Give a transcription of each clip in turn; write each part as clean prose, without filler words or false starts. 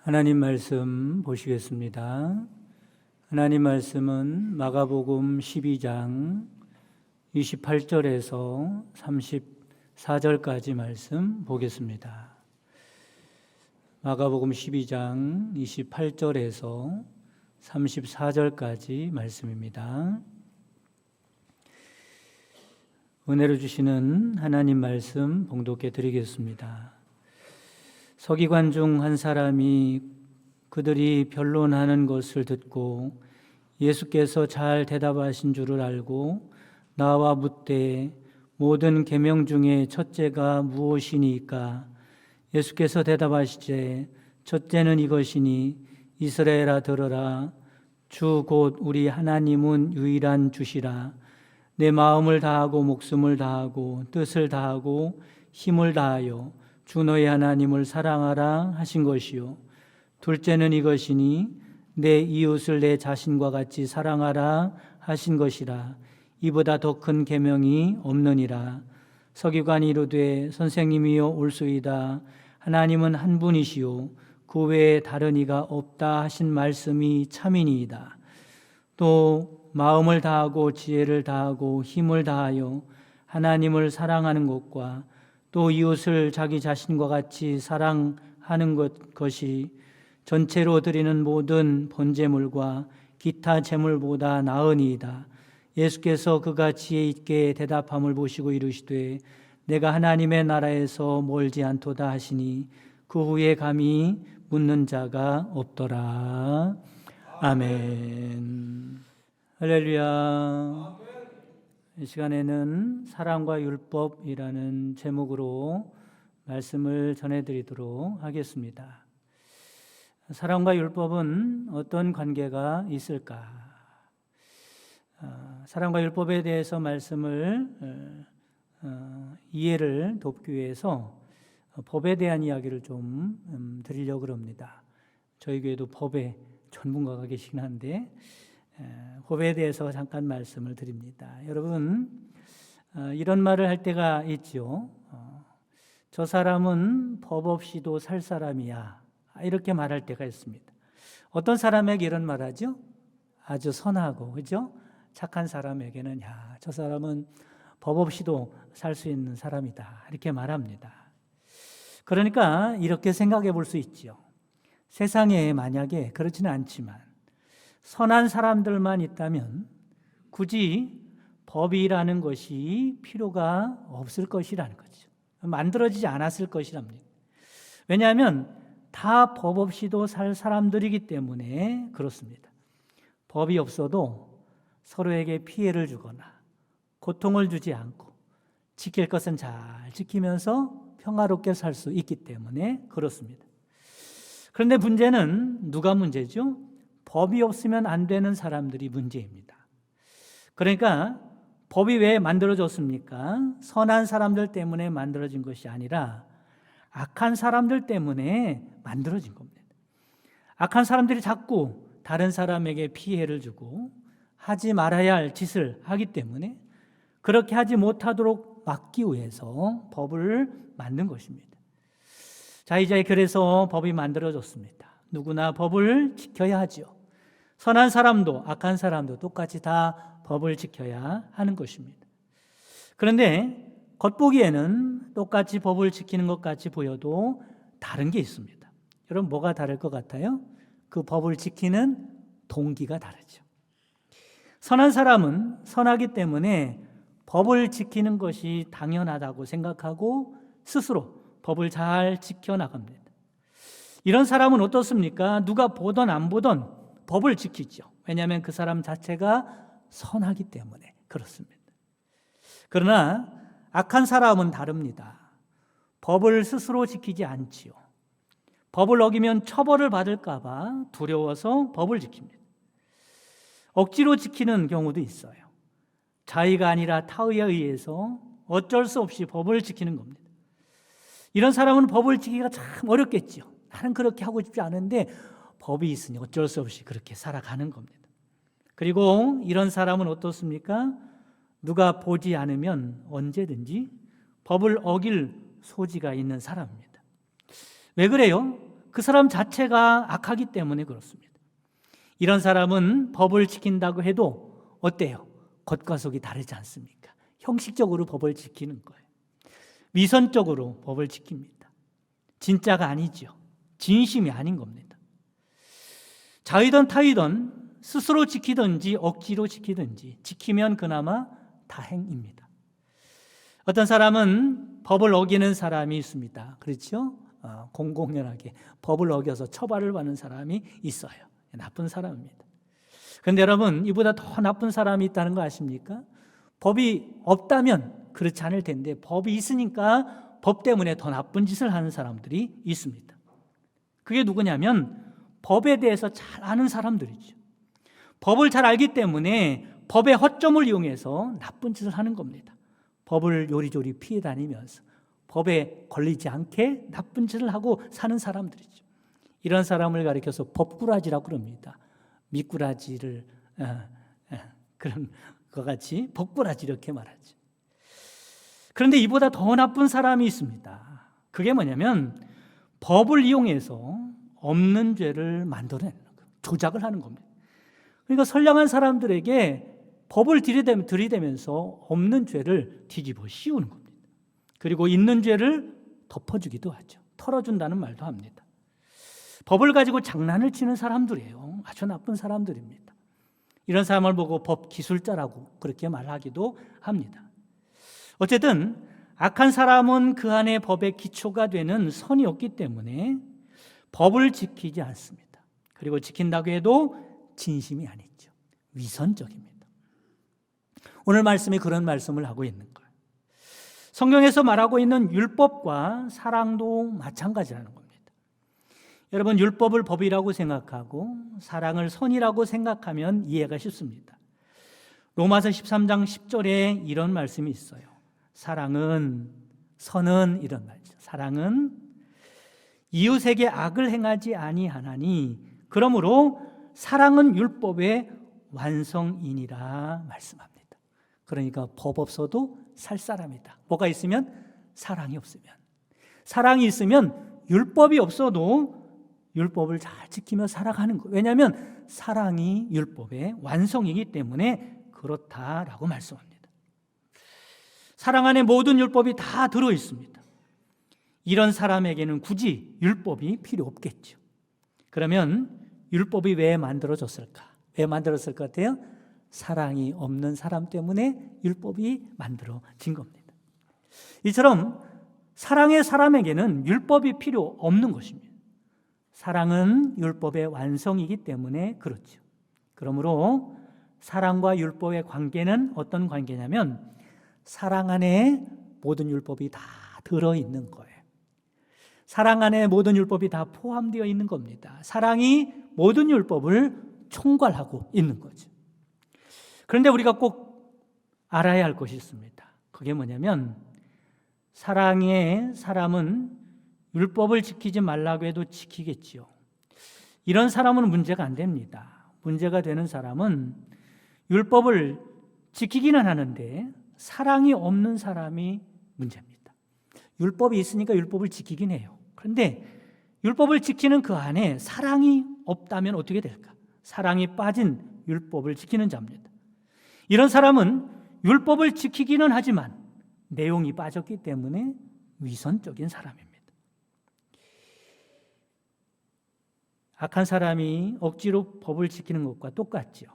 하나님 말씀 보시겠습니다. 하나님 말씀은 마가복음 12장 28절에서 34절까지 말씀 보겠습니다. 마가복음 12장 28절에서 34절까지 말씀입니다. 은혜를 주시는 하나님 말씀 봉독해 드리겠습니다. 서기관 중 한 사람이 그들이 변론하는 것을 듣고 예수께서 잘 대답하신 줄을 알고 나와 묻되 모든 계명 중에 첫째가 무엇이니까? 예수께서 대답하시되 첫째는 이것이니 이스라엘아 들으라. 주 곧 우리 하나님은 유일한 주시라. 내 마음을 다하고 목숨을 다하고 뜻을 다하고 힘을 다하여 주 너의 하나님을 사랑하라 하신 것이요. 둘째는 이것이니 내 이웃을 내 자신과 같이 사랑하라 하신 것이라. 이보다 더 큰 계명이 없느니라. 서기관이 이르되 선생님이여 올소이다. 하나님은 한 분이시요 그 외에 다른 이가 없다 하신 말씀이 참이니이다. 또 마음을 다하고 지혜를 다하고 힘을 다하여 하나님을 사랑하는 것과 또 이웃을 자기 자신과 같이 사랑하는 것이 전체로 드리는 모든 번제물과 기타 제물보다 나으니이다. 예수께서 그가 지혜 있게 대답함을 보시고 이르시되 내가 하나님의 나라에서 멀지 않도다 하시니 그 후에 감히 묻는 자가 없더라. 아멘. 할렐루야. 이 시간에는 사랑과 율법이라는 제목으로 말씀을 전해드리도록 하겠습니다. 사랑과 율법은 어떤 관계가 있을까? 사랑과 율법에 대해서 말씀을 이해를 돕기 위해서 법에 대한 이야기를 좀 드리려고 합니다. 저희 교회도 법의 전문가가 계시긴 한데 법에 대해서 잠깐 말씀을 드립니다. 여러분, 이런 말을 할 때가 있죠. 저 사람은 법 없이도 살 사람이야. 이렇게 말할 때가 있습니다. 어떤 사람에게 이런 말하죠? 아주 선하고, 그죠? 착한 사람에게는 저 사람은 법 없이도 살 수 있는 사람이다. 이렇게 말합니다. 그러니까 이렇게 생각해 볼 수 있죠. 세상에 만약에 그렇지는 않지만 선한 사람들만 있다면 굳이 법이라는 것이 필요가 없을 것이라는 거죠. 만들어지지 않았을 것이랍니다. 왜냐하면 다 법 없이도 살 사람들이기 때문에 그렇습니다. 법이 없어도 서로에게 피해를 주거나 고통을 주지 않고 지킬 것은 잘 지키면서 평화롭게 살 수 있기 때문에 그렇습니다. 그런데 문제는 누가 문제죠? 법이 없으면 안 되는 사람들이 문제입니다. 그러니까 법이 왜 만들어졌습니까? 선한 사람들 때문에 만들어진 것이 아니라 악한 사람들 때문에 만들어진 겁니다. 악한 사람들이 자꾸 다른 사람에게 피해를 주고 하지 말아야 할 짓을 하기 때문에 그렇게 하지 못하도록 막기 위해서 법을 만든 것입니다. 자, 이제 그래서 법이 만들어졌습니다. 누구나 법을 지켜야 하죠. 선한 사람도 악한 사람도 똑같이 다 법을 지켜야 하는 것입니다. 그런데 겉보기에는 똑같이 법을 지키는 것 같이 보여도 다른 게 있습니다. 여러분, 뭐가 다를 것 같아요? 그 법을 지키는 동기가 다르죠. 선한 사람은 선하기 때문에 법을 지키는 것이 당연하다고 생각하고 스스로 법을 잘 지켜나갑니다. 이런 사람은 어떻습니까? 누가 보던 안 보던 법을 지키죠. 왜냐하면 그 사람 자체가 선하기 때문에 그렇습니다. 그러나 악한 사람은 다릅니다. 법을 스스로 지키지 않지요. 법을 어기면 처벌을 받을까 봐 두려워서 법을 지킵니다. 억지로 지키는 경우도 있어요. 자의가 아니라 타의에 의해서 어쩔 수 없이 법을 지키는 겁니다. 이런 사람은 법을 지키기가 참 어렵겠죠. 나는 그렇게 하고 싶지 않은데 법이 있으니 어쩔 수 없이 그렇게 살아가는 겁니다. 그리고 이런 사람은 어떻습니까? 누가 보지 않으면 언제든지 법을 어길 소지가 있는 사람입니다. 왜 그래요? 그 사람 자체가 악하기 때문에 그렇습니다. 이런 사람은 법을 지킨다고 해도 어때요? 겉과 속이 다르지 않습니까? 형식적으로 법을 지키는 거예요. 위선적으로 법을 지킵니다. 진짜가 아니죠. 진심이 아닌 겁니다. 자의든 타의든 스스로 지키든지 억지로 지키든지 지키면 그나마 다행입니다. 어떤 사람은 법을 어기는 사람이 있습니다. 그렇죠? 공공연하게 법을 어겨서 처벌을 받는 사람이 있어요. 나쁜 사람입니다. 그런데 여러분, 이보다 더 나쁜 사람이 있다는 거 아십니까? 법이 없다면 그렇지 않을 텐데 법이 있으니까 법 때문에 더 나쁜 짓을 하는 사람들이 있습니다. 그게 누구냐면 법에 대해서 잘 아는 사람들이죠. 법을 잘 알기 때문에 법의 허점을 이용해서 나쁜 짓을 하는 겁니다. 법을 요리조리 피해 다니면서 법에 걸리지 않게 나쁜 짓을 하고 사는 사람들이죠. 이런 사람을 가리켜서 법꾸라지라고 그럽니다. 미꾸라지를 그런 것 같이 법꾸라지 이렇게 말하죠. 그런데 이보다 더 나쁜 사람이 있습니다. 그게 뭐냐면 법을 이용해서 없는 죄를 만들어내는 거예요. 조작을 하는 겁니다. 그러니까 선량한 사람들에게 법을 들이대면서 없는 죄를 뒤집어 씌우는 겁니다. 그리고 있는 죄를 덮어주기도 하죠. 털어준다는 말도 합니다. 법을 가지고 장난을 치는 사람들이에요. 아주 나쁜 사람들입니다. 이런 사람을 보고 법 기술자라고 그렇게 말하기도 합니다. 어쨌든 악한 사람은 그 안에 법의 기초가 되는 선이 없기 때문에 법을 지키지 않습니다. 그리고 지킨다고 해도 진심이 아니죠. 위선적입니다. 오늘 말씀이 그런 말씀을 하고 있는 거예요. 성경에서 말하고 있는 율법과 사랑도 마찬가지라는 겁니다. 여러분, 율법을 법이라고 생각하고 사랑을 선이라고 생각하면 이해가 쉽습니다. 로마서 13장 10절에 이런 말씀이 있어요. 사랑은, 선은 이런 말이죠. 사랑은 이웃에게 악을 행하지 아니하나니 그러므로 사랑은 율법의 완성이니라 말씀합니다. 그러니까 법 없어도 살 사람이다. 뭐가 있으면? 사랑이 없으면. 사랑이 있으면 율법이 없어도 율법을 잘 지키며 살아가는 거예요. 왜냐하면 사랑이 율법의 완성이기 때문에 그렇다라고 말씀합니다. 사랑 안에 모든 율법이 다 들어있습니다. 이런 사람에게는 굳이 율법이 필요 없겠죠. 그러면 율법이 왜 만들어졌을까? 왜 만들어졌을 것 같아요? 사랑이 없는 사람 때문에 율법이 만들어진 겁니다. 이처럼 사랑의 사람에게는 율법이 필요 없는 것입니다. 사랑은 율법의 완성이기 때문에 그렇죠. 그러므로 사랑과 율법의 관계는 어떤 관계냐면 사랑 안에 모든 율법이 다 들어있는 거예요. 사랑 안에 모든 율법이 다 포함되어 있는 겁니다. 사랑이 모든 율법을 총괄하고 있는 거죠. 그런데 우리가 꼭 알아야 할 것이 있습니다. 그게 뭐냐면 사랑의 사람은 율법을 지키지 말라고 해도 지키겠지요. 이런 사람은 문제가 안 됩니다. 문제가 되는 사람은 율법을 지키기는 하는데 사랑이 없는 사람이 문제입니다. 율법이 있으니까 율법을 지키긴 해요. 그런데 율법을 지키는 그 안에 사랑이 없다면 어떻게 될까? 사랑이 빠진 율법을 지키는 자입니다. 이런 사람은 율법을 지키기는 하지만 내용이 빠졌기 때문에 위선적인 사람입니다. 악한 사람이 억지로 법을 지키는 것과 똑같죠.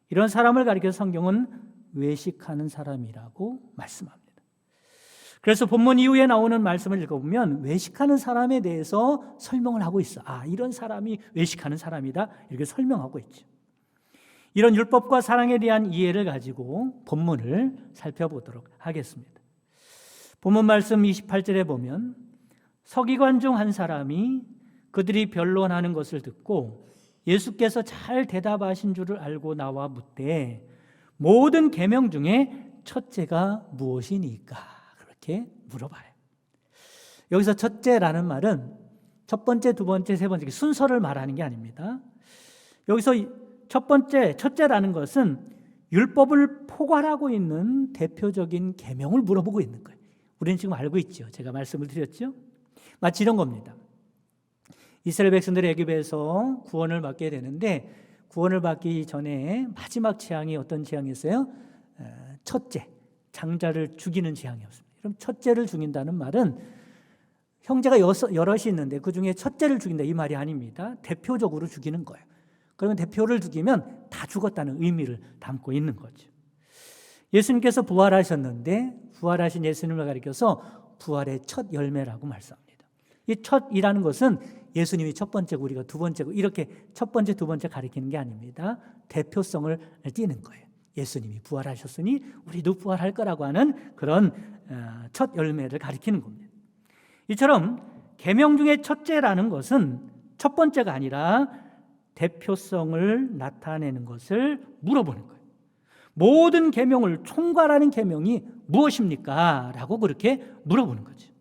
이런 사람을 가리켜 성경은 외식하는 사람이라고 말씀합니다. 그래서 본문 이후에 나오는 말씀을 읽어보면 외식하는 사람에 대해서 설명을 하고 있어. 이런 사람이 외식하는 사람이다 이렇게 설명하고 있죠. 이런 율법과 사랑에 대한 이해를 가지고 본문을 살펴보도록 하겠습니다. 본문 말씀 28절에 보면 서기관 중 한 사람이 그들이 변론하는 것을 듣고 예수께서 잘 대답하신 줄을 알고 나와 묻되 모든 계명 중에 첫째가 무엇이니까? 그렇게 물어봐요. 여기서 첫째라는 말은 첫 번째, 두 번째, 세 번째 순서를 말하는 게 아닙니다. 여기서 첫 번째, 첫째라는 것은 율법을 포괄하고 있는 대표적인 계명을 물어보고 있는 거예요. 우리는 지금 알고 있죠. 제가 말씀을 드렸죠. 마치 이런 겁니다. 이스라엘 백성들이 애굽에서 구원을 받게 되는데 구원을 받기 전에 마지막 재앙이 어떤 재앙이었어요? 첫째, 장자를 죽이는 재앙이었습니다. 그럼 첫째를 죽인다는 말은 형제가 여럿이 있는데 그중에 첫째를 죽인다 이 말이 아닙니다. 대표적으로 죽이는 거예요. 그러면 대표를 죽이면 다 죽었다는 의미를 담고 있는 거죠. 예수님께서 부활하셨는데 부활하신 예수님을 가리켜서 부활의 첫 열매라고 말씀합니다. 이 첫이라는 것은 예수님이 첫 번째고 우리가 두 번째고 이렇게 첫 번째, 두 번째 가리키는 게 아닙니다. 대표성을 띠는 거예요. 예수님이 부활하셨으니 우리도 부활할 거라고 하는 그런 첫 열매를 가리키는 겁니다. 이처럼 계명 중에 첫째라는 것은 첫 번째가 아니라 대표성을 나타내는 것을 물어보는 거예요. 모든 계명을 총괄하는 계명이 무엇입니까? 라고 그렇게 물어보는 거죠.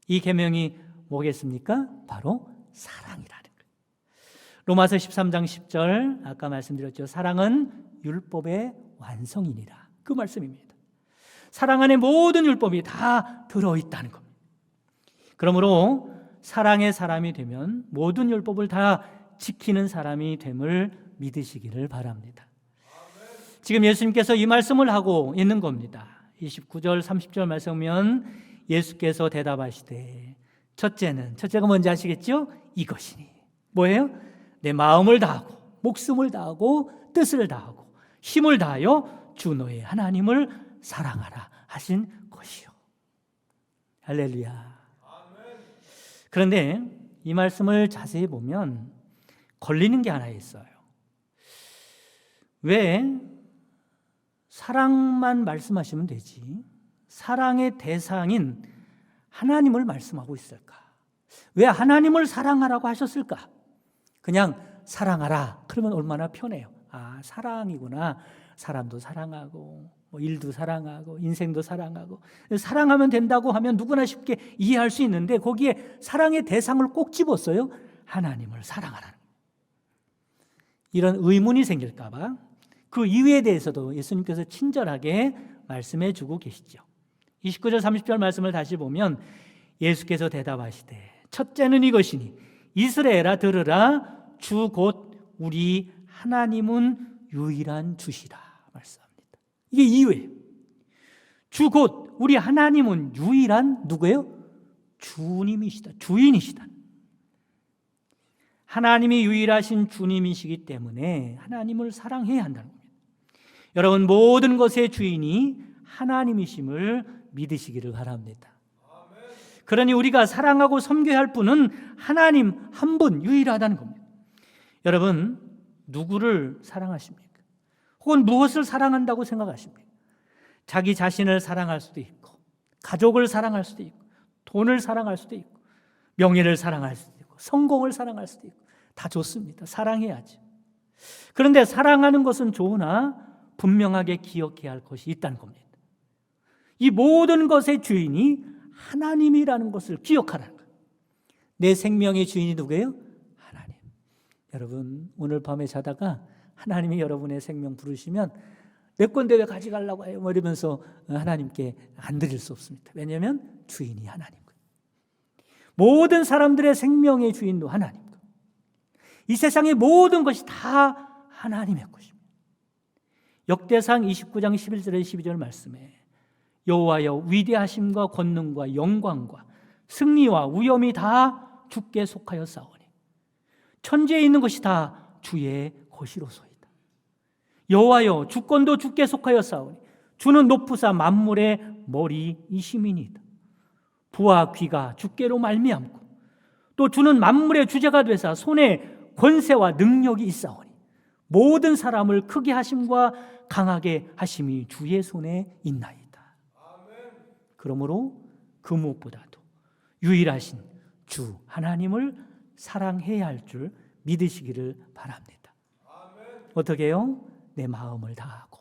이 계명이 뭐겠습니까? 바로 사랑이라는 거예요. 로마서 13장 10절 아까 말씀드렸죠. 사랑은 율법의 완성이니라. 그 말씀입니다. 사랑 안에 모든 율법이 다 들어있다는 겁니다. 그러므로 사랑의 사람이 되면 모든 율법을 다 지키는 사람이 됨을 믿으시기를 바랍니다. 지금 예수님께서 이 말씀을 하고 있는 겁니다. 29절 30절 말씀 보면 예수께서 대답하시되 첫째가 뭔지 아시겠죠? 이것이니 뭐예요? 내 마음을 다하고 목숨을 다하고 뜻을 다하고 힘을 다하여 주 너의 하나님을 사랑하라 하신 것이요. 할렐루야. 그런데 이 말씀을 자세히 보면 걸리는 게 하나 있어요. 왜 사랑만 말씀하시면 되지 사랑의 대상인 하나님을 말씀하고 있을까? 왜 하나님을 사랑하라고 하셨을까? 그냥 사랑하라 그러면 얼마나 편해요. 아, 사랑이구나. 사람도 사랑하고 일도 사랑하고 인생도 사랑하고 사랑하면 된다고 하면 누구나 쉽게 이해할 수 있는데 거기에 사랑의 대상을 꼭 집었어요. 하나님을 사랑하라는 이런 의문이 생길까 봐 그 이유에 대해서도 예수님께서 친절하게 말씀해 주고 계시죠. 29절 30절 말씀을 다시 보면 예수께서 대답하시되 첫째는 이것이니 이스라엘아 들으라 주 곧 우리 하나님은 유일한 주시라 말씀합니다. 이게 이유예요. 주 곧 우리 하나님은 유일한 누구예요? 주님이시다. 주인이시다. 하나님이 유일하신 주님이시기 때문에 하나님을 사랑해야 한다는 겁니다. 여러분 모든 것의 주인이 하나님이심을 믿으시기를 바랍니다. 그러니 우리가 사랑하고 섬겨야 할 분은 하나님 한 분 유일하다는 겁니다. 여러분 누구를 사랑하십니까? 혹은 무엇을 사랑한다고 생각하십니까? 자기 자신을 사랑할 수도 있고 가족을 사랑할 수도 있고 돈을 사랑할 수도 있고 명예를 사랑할 수도 있고 성공을 사랑할 수도 있고 다 좋습니다. 사랑해야죠. 그런데 사랑하는 것은 좋으나 분명하게 기억해야 할 것이 있다는 겁니다. 이 모든 것의 주인이 하나님이라는 것을 기억하라는 거예요. 내 생명의 주인이 누구예요? 하나님. 여러분 오늘 밤에 자다가 하나님이 여러분의 생명 부르시면 내 건데 왜 가져가려고 해요? 이러면서 하나님께 안 드릴 수 없습니다. 왜냐하면 주인이 하나님. 모든 사람들의 생명의 주인도 하나님. 이 세상의 모든 것이 다 하나님의 것입니다. 역대상 29장 11절에 12절 말씀에 여호와여 위대하심과 권능과 영광과 승리와 위엄이 다 주께 속하여 싸우니 천지에 있는 것이 다 주의 것이로소이다. 여호와여 주권도 주께 속하여 싸우니 주는 높으사 만물의 머리이심이니이다. 부와 귀가 주께로 말미암고 또 주는 만물의 주제가 되사 손에 권세와 능력이 있사오니 모든 사람을 크게 하심과 강하게 하심이 주의 손에 있나이다. 그러므로 그 무엇보다도 유일하신 주 하나님을 사랑해야 할 줄 믿으시기를 바랍니다. 어떻게 해요? 내 마음을 다하고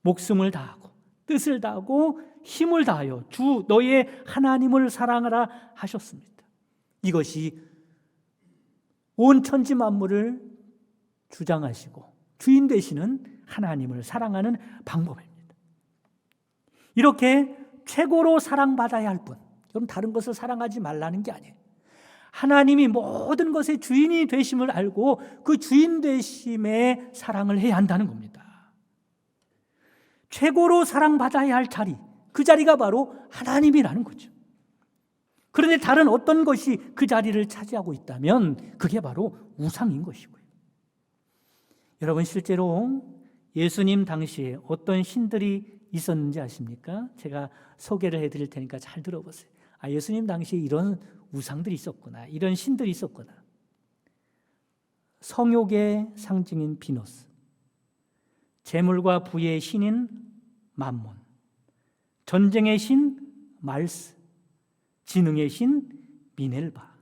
목숨을 다하고 뜻을 다하고 힘을 다하여 주 너의 하나님을 사랑하라 하셨습니다. 이것이 온 천지 만물을 주장하시고 주인 되시는 하나님을 사랑하는 방법입니다. 이렇게 최고로 사랑받아야 할 분, 그럼 다른 것을 사랑하지 말라는 게 아니에요. 하나님이 모든 것의 주인이 되심을 알고 그 주인 되심의 사랑을 해야 한다는 겁니다. 최고로 사랑받아야 할 자리, 그 자리가 바로 하나님이라는 거죠. 그런데 다른 어떤 것이 그 자리를 차지하고 있다면 그게 바로 우상인 것이고요. 여러분, 실제로 예수님 당시에 어떤 신들이 있었는지 아십니까? 제가 소개를 해드릴 테니까 잘 들어보세요. 예수님 당시에 이런 우상들이 있었구나, 이런 신들이 있었구나. 성욕의 상징인 비너스, 재물과 부의 신인 맘몬, 전쟁의 신 말스, 지능의 신 미넬바,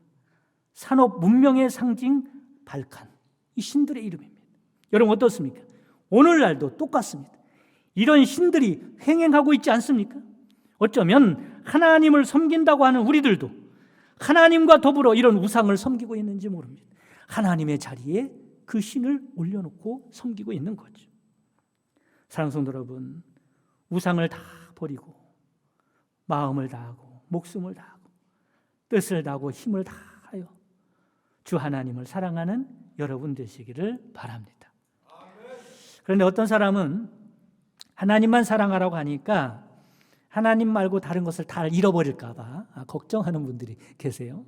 산업 문명의 상징 발칸, 이 신들의 이름입니다. 여러분 어떻습니까? 오늘날도 똑같습니다. 이런 신들이 횡행하고 있지 않습니까? 어쩌면 하나님을 섬긴다고 하는 우리들도 하나님과 더불어 이런 우상을 섬기고 있는지 모릅니다. 하나님의 자리에 그 신을 올려놓고 섬기고 있는 거죠. 사랑하는 성도 여러분, 우상을 다 버리고 마음을 다하고 목숨을 다하고 뜻을 다하고 힘을 다하여 주 하나님을 사랑하는 여러분 되시기를 바랍니다. 그런데 어떤 사람은 하나님만 사랑하라고 하니까 하나님 말고 다른 것을 다 잃어버릴까 봐 걱정하는 분들이 계세요.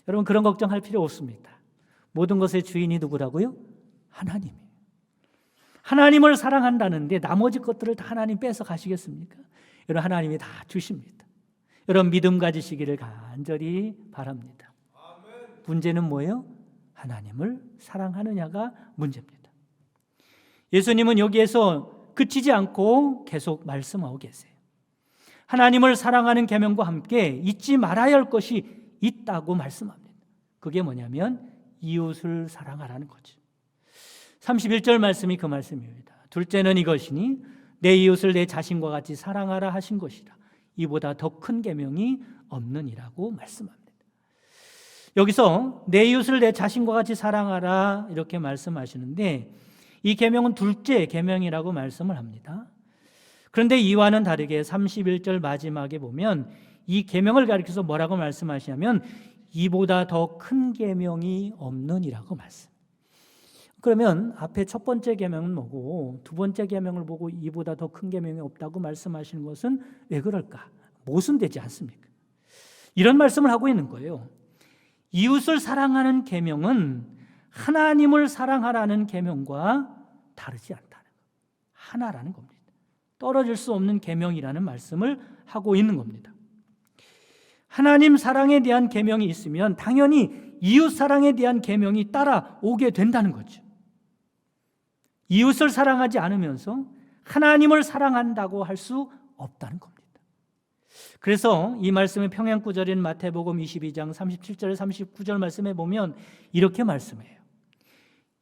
여러분, 그런 걱정할 필요 없습니다. 모든 것의 주인이 누구라고요? 하나님이에요. 하나님을 사랑한다는데 나머지 것들을 다 하나님 뺏어 가시겠습니까? 여러분, 하나님이 다 주십니다. 여러분, 믿음 가지시기를 간절히 바랍니다. 문제는 뭐예요? 하나님을 사랑하느냐가 문제입니다. 예수님은 여기에서 그치지 않고 계속 말씀하고 계세요. 하나님을 사랑하는 계명과 함께 잊지 말아야 할 것이 있다고 말씀합니다. 그게 뭐냐면 이웃을 사랑하라는 거죠. 31절 말씀이 그 말씀입니다. 둘째는 이것이니 내 이웃을 내 자신과 같이 사랑하라 하신 것이라. 이보다 더 큰 계명이 없느니라고 말씀합니다. 여기서 내 이웃을 내 자신과 같이 사랑하라 이렇게 말씀하시는데 이 계명은 둘째 계명이라고 말씀을 합니다. 그런데 이와는 다르게 31절 마지막에 보면 이 계명을 가리켜서 뭐라고 말씀하시냐면 이보다 더 큰 계명이 없느니라고 말씀. 그러면 앞에 첫 번째 계명은 뭐고 두 번째 계명을 보고 이보다 더 큰 계명이 없다고 말씀하시는 것은 왜 그럴까? 모순되지 않습니까? 이런 말씀을 하고 있는 거예요. 이웃을 사랑하는 계명은 하나님을 사랑하라는 계명과 다르지 않다는 것. 하나라는 겁니다. 떨어질 수 없는 계명이라는 말씀을 하고 있는 겁니다. 하나님 사랑에 대한 계명이 있으면 당연히 이웃 사랑에 대한 계명이 따라오게 된다는 거죠. 이웃을 사랑하지 않으면서 하나님을 사랑한다고 할 수 없다는 겁니다. 그래서 이 말씀의 평행구절인 마태복음 22장 37절 39절 말씀에 보면 이렇게 말씀해요.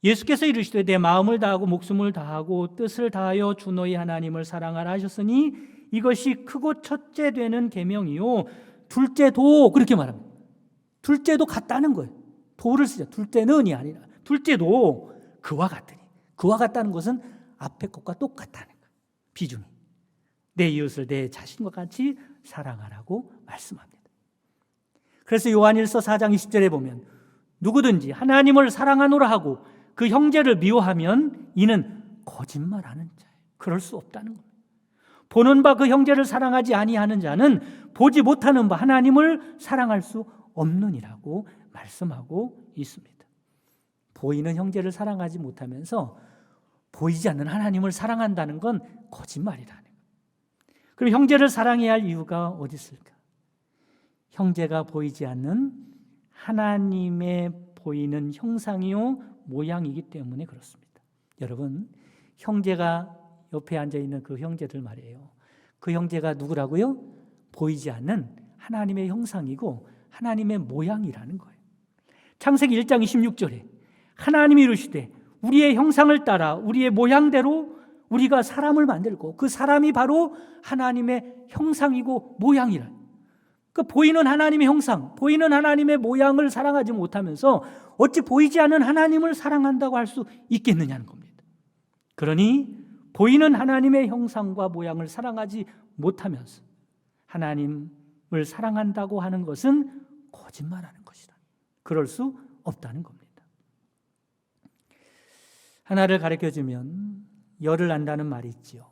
예수께서 이르시되 내 마음을 다하고 목숨을 다하고 뜻을 다하여 주 너희 하나님을 사랑하라 하셨으니 이것이 크고 첫째 되는 계명이요 둘째도 그렇게 말합니다. 둘째도 같다는 거예요. 도를 쓰죠. 둘째는이 아니라 둘째도 그와 같으니. 그와 같다는 것은 앞에 것과 똑같다는 거예요. 비중이. 내 이웃을 내 자신과 같이 사랑하라고 말씀합니다. 그래서 요한일서 4장 20절에 보면 누구든지 하나님을 사랑하노라 하고 그 형제를 미워하면 이는 거짓말하는 자예요. 그럴 수 없다는 겁니다. 보는 바 그 형제를 사랑하지 아니하는 자는 보지 못하는 바 하나님을 사랑할 수 없느니라고 말씀하고 있습니다. 보이는 형제를 사랑하지 못하면서 보이지 않는 하나님을 사랑한다는 건 거짓말이라는 거예요. 그럼 형제를 사랑해야 할 이유가 어디 있을까? 형제가 보이지 않는 하나님의 보이는 형상이요 모양이기 때문에 그렇습니다. 여러분, 형제가 옆에 앉아있는 그 형제들 말이에요. 그 형제가 누구라고요? 보이지 않는 하나님의 형상이고 하나님의 모양이라는 거예요. 창세기 1장 26절에 하나님이 이르시되 우리의 형상을 따라 우리의 모양대로 우리가 사람을 만들고 그 사람이 바로 하나님의 형상이고 모양이라. 그 보이는 하나님의 형상, 보이는 하나님의 모양을 사랑하지 못하면서 어찌 보이지 않는 하나님을 사랑한다고 할 수 있겠느냐는 겁니다. 그러니 보이는 하나님의 형상과 모양을 사랑하지 못하면서 하나님을 사랑한다고 하는 것은 거짓말하는 것이다. 그럴 수 없다는 겁니다. 하나를 가르쳐주면 열을 안다는 말이 있지요.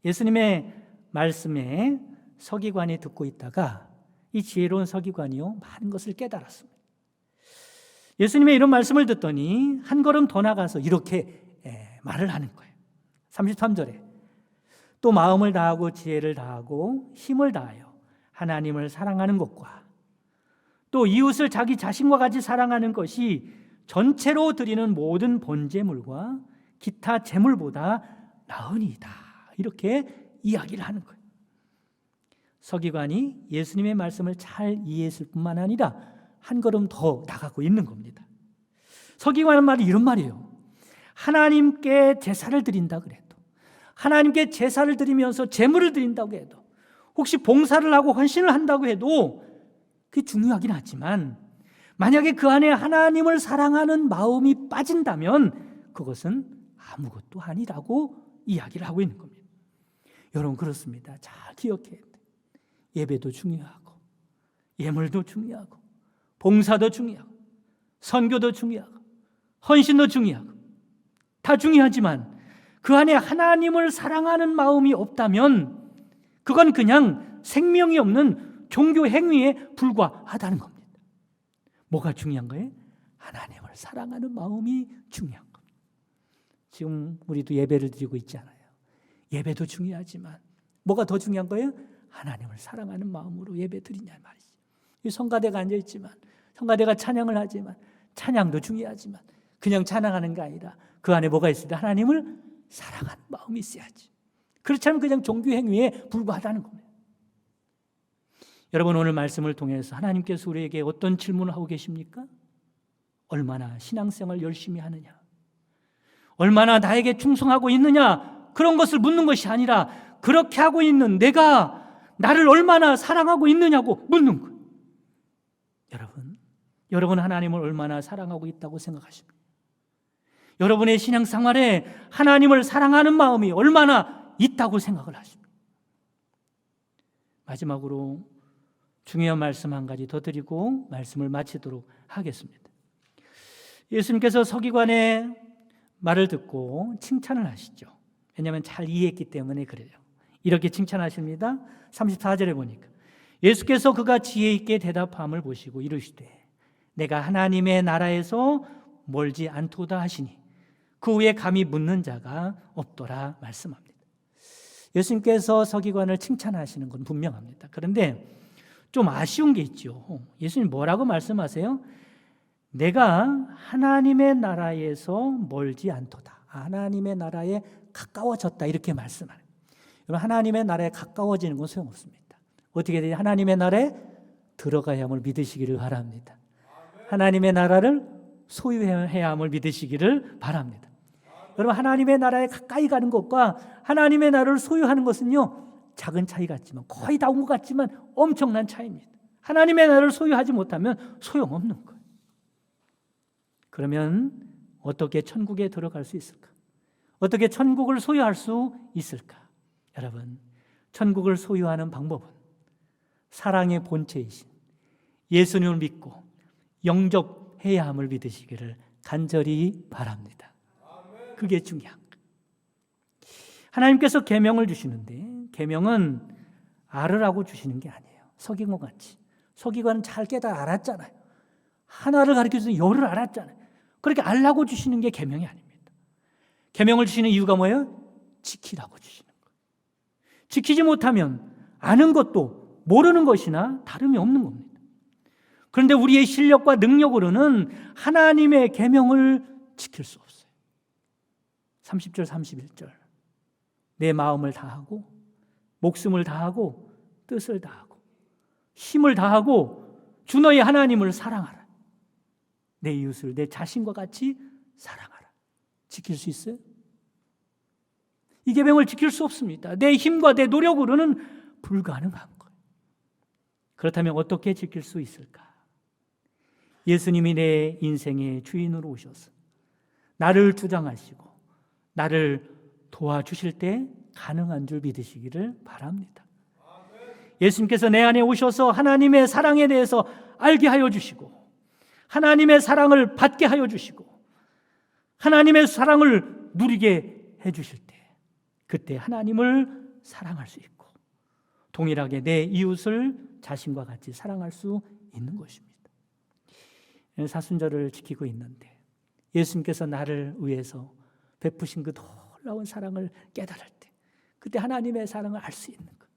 예수님의 말씀에 서기관이 듣고 있다가 이 지혜로운 서기관이요 많은 것을 깨달았습니다. 예수님의 이런 말씀을 듣더니 한 걸음 더 나가서 이렇게 말을 하는 거예요. 33절에 또 마음을 다하고 지혜를 다하고 힘을 다하여 하나님을 사랑하는 것과 또 이웃을 자기 자신과 같이 사랑하는 것이 전체로 드리는 모든 번제물과 기타 제물보다 나으니이다. 이렇게 이야기를 하는 거예요. 서기관이 예수님의 말씀을 잘 이해했을 뿐만 아니라 한 걸음 더 나가고 있는 겁니다. 서기관의 말이 이런 말이에요. 하나님께 제사를 드린다 그래도, 하나님께 제사를 드리면서 제물을 드린다고 해도, 혹시 봉사를 하고 헌신을 한다고 해도 그게 중요하긴 하지만 만약에 그 안에 하나님을 사랑하는 마음이 빠진다면 그것은 아무것도 아니라고 이야기를 하고 있는 겁니다. 여러분 그렇습니다. 잘 기억해야 돼요. 예배도 중요하고 예물도 중요하고 봉사도 중요하고 선교도 중요하고 헌신도 중요하고 다 중요하지만 그 안에 하나님을 사랑하는 마음이 없다면 그건 그냥 생명이 없는 종교 행위에 불과하다는 겁니다. 뭐가 중요한 거예요? 하나님을 사랑하는 마음이 중요한 겁니다. 지금 우리도 예배를 드리고 있잖아요. 예배도 중요하지만 뭐가 더 중요한 거예요? 하나님을 사랑하는 마음으로 예배 드리냐 말이죠. 이 성가대가 앉아있지만 성가대가 찬양을 하지만 찬양도 중요하지만 그냥 찬양하는 게 아니라 그 안에 뭐가 있어야 돼? 하나님을 사랑하는 마음이 있어야지. 그렇지 않으면 그냥 종교 행위에 불과하다는 겁니다. 여러분 오늘 말씀을 통해서 하나님께서 우리에게 어떤 질문을 하고 계십니까? 얼마나 신앙생활 열심히 하느냐, 얼마나 나에게 충성하고 있느냐, 그런 것을 묻는 것이 아니라 그렇게 하고 있는 내가 나를 얼마나 사랑하고 있느냐고 묻는 거예요. 여러분 하나님을 얼마나 사랑하고 있다고 생각하십니까? 여러분의 신앙생활에 하나님을 사랑하는 마음이 얼마나 있다고 생각을 하십니까? 마지막으로 중요한 말씀 한 가지 더 드리고 말씀을 마치도록 하겠습니다. 예수님께서 서기관의 말을 듣고 칭찬을 하시죠. 왜냐하면 잘 이해했기 때문에 그래요. 이렇게 칭찬하십니다. 34절에 보니까 예수께서 그가 지혜 있게 대답함을 보시고 이르시되 내가 하나님의 나라에서 멀지 않도다 하시니 그 후에 감히 묻는 자가 없더라 말씀합니다. 예수님께서 서기관을 칭찬하시는 건 분명합니다. 그런데 좀 아쉬운 게 있죠. 예수님 뭐라고 말씀하세요? 내가 하나님의 나라에서 멀지 않도다. 하나님의 나라에 가까워졌다 이렇게 말씀하는. 여러분 하나님의 나라에 가까워지는 건 소용없습니다. 어떻게 되냐? 하나님의 나라에 들어가야 함을 믿으시기를 바랍니다. 하나님의 나라를 소유해야 함을 믿으시기를 바랍니다. 여러분 하나님의 나라에 가까이 가는 것과 하나님의 나라를 소유하는 것은요 작은 차이 같지만 거의 다 온 것 같지만 엄청난 차이입니다. 하나님의 나라를 소유하지 못하면 소용없는 거예요. 그러면 어떻게 천국에 들어갈 수 있을까? 어떻게 천국을 소유할 수 있을까? 여러분 천국을 소유하는 방법은 사랑의 본체이신 예수님을 믿고 영접해야 함을 믿으시기를 간절히 바랍니다. 그게 중요한 거예요. 하나님께서 계명을 주시는데 계명은 알으라고 주시는 게 아니에요. 서기관 같이. 서기관은 잘 깨달아 알았잖아요. 하나를 가르쳐줘서 열을 알았잖아요. 그렇게 알라고 주시는 게 계명이 아닙니다. 계명을 주시는 이유가 뭐예요? 지키라고 주시는 거예요. 지키지 못하면 아는 것도 모르는 것이나 다름이 없는 겁니다. 그런데 우리의 실력과 능력으로는 하나님의 계명을 지킬 수 없어요. 30절 31절 내 마음을 다하고 목숨을 다하고 뜻을 다하고 힘을 다하고 주 너의 하나님을 사랑하라. 내 이웃을 내 자신과 같이 사랑하라. 지킬 수 있어요? 이 계명을 지킬 수 없습니다. 내 힘과 내 노력으로는 불가능한 거예요. 그렇다면 어떻게 지킬 수 있을까? 예수님이 내 인생의 주인으로 오셔서 나를 주장하시고 나를 도와주실 때 가능한 줄 믿으시기를 바랍니다. 예수님께서 내 안에 오셔서 하나님의 사랑에 대해서 알게 하여 주시고 하나님의 사랑을 받게 하여 주시고 하나님의 사랑을 누리게 해 주실 때, 그때 하나님을 사랑할 수 있고 동일하게 내 이웃을 자신과 같이 사랑할 수 있는 것입니다. 사순절을 지키고 있는데 예수님께서 나를 위해서 베푸신 그 놀라운 사랑을 깨달을 때, 그때 하나님의 사랑을 알 수 있는 것.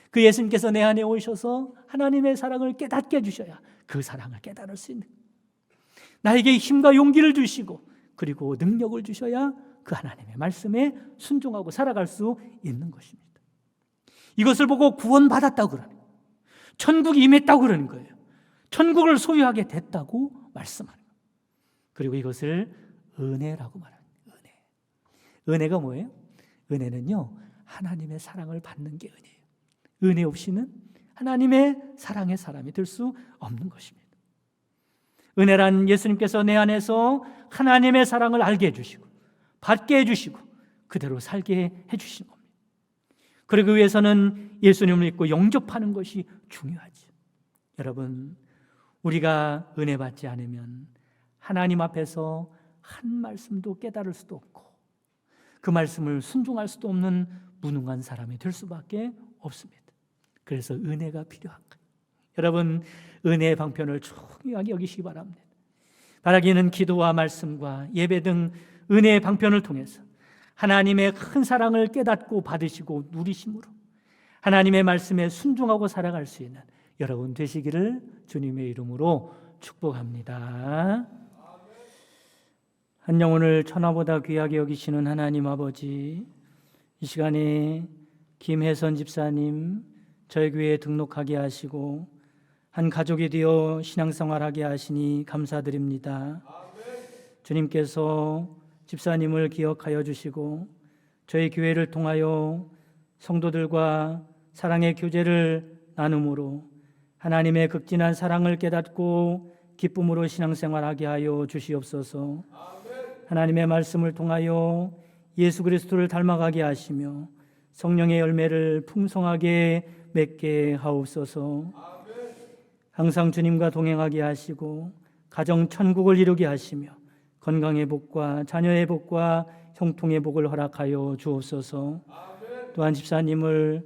그 예수님께서 내 안에 오셔서 하나님의 사랑을 깨닫게 해주셔야 그 사랑을 깨달을 수 있는 것. 나에게 힘과 용기를 주시고 그리고 능력을 주셔야 그 하나님의 말씀에 순종하고 살아갈 수 있는 것입니다. 이것을 보고 구원받았다고 그러는 거예요. 천국이 임했다고 그러는 거예요. 천국을 소유하게 됐다고 말씀하는 거예요. 그리고 이것을 은혜라고 말하는 거예요. 은혜가 뭐예요? 은혜는요, 하나님의 사랑을 받는 게 은혜예요. 은혜 없이는 하나님의 사랑의 사람이 될 수 없는 것입니다. 은혜란 예수님께서 내 안에서 하나님의 사랑을 알게 해주시고 받게 해주시고 그대로 살게 해주신 겁니다. 그러기 위해서는 예수님을 믿고 영접하는 것이 중요하죠. 여러분, 우리가 은혜 받지 않으면 하나님 앞에서 한 말씀도 깨달을 수도 없고 그 말씀을 순종할 수도 없는 무능한 사람이 될 수밖에 없습니다. 그래서 은혜가 필요한 거예요. 여러분, 은혜의 방편을 중요하게 여기시기 바랍니다. 바라기는 기도와 말씀과 예배 등 은혜의 방편을 통해서 하나님의 큰 사랑을 깨닫고 받으시고 누리심으로 하나님의 말씀에 순종하고 살아갈 수 있는 여러분 되시기를 주님의 이름으로 축복합니다. 한 영혼을 천하보다 귀하게 여기시는 하나님 아버지, 이 시간에 김혜선 집사님 저희 교회에 등록하게 하시고 한 가족이 되어 신앙생활하게 하시니 감사드립니다. 주님께서 집사님을 기억하여 주시고 저희 교회를 통하여 성도들과 사랑의 교제를 나눔으로 하나님의 극진한 사랑을 깨닫고 기쁨으로 신앙생활하게 하여 주시옵소서. 하나님의 말씀을 통하여 예수 그리스도를 닮아가게 하시며 성령의 열매를 풍성하게 맺게 하옵소서. 항상 주님과 동행하게 하시고 가정 천국을 이루게 하시며 건강의 복과 자녀의 복과 형통의 복을 허락하여 주옵소서. 또한 집사님을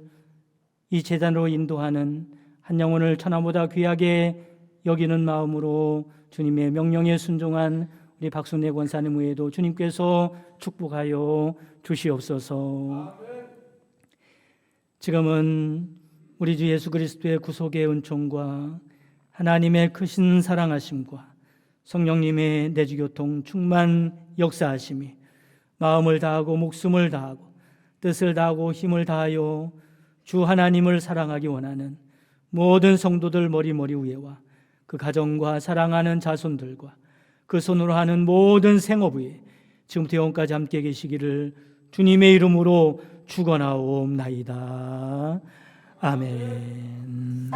이 제단으로 인도하는 한 영혼을 천하보다 귀하게 여기는 마음으로 주님의 명령에 순종한 우리 박순례 권사님 외에도 주님께서 축복하여 주시옵소서. 지금은 우리 주 예수 그리스도의 구속의 은총과 하나님의 크신 사랑하심과 성령님의 내주교통 충만 역사하심이 마음을 다하고 목숨을 다하고 뜻을 다하고 힘을 다하여 주 하나님을 사랑하기 원하는 모든 성도들 머리 위에와 그 가정과 사랑하는 자손들과 그 손으로 하는 모든 생업 위에 지금부터 영원까지 함께 계시기를 주님의 이름으로 축원하옵나이다. 아멘.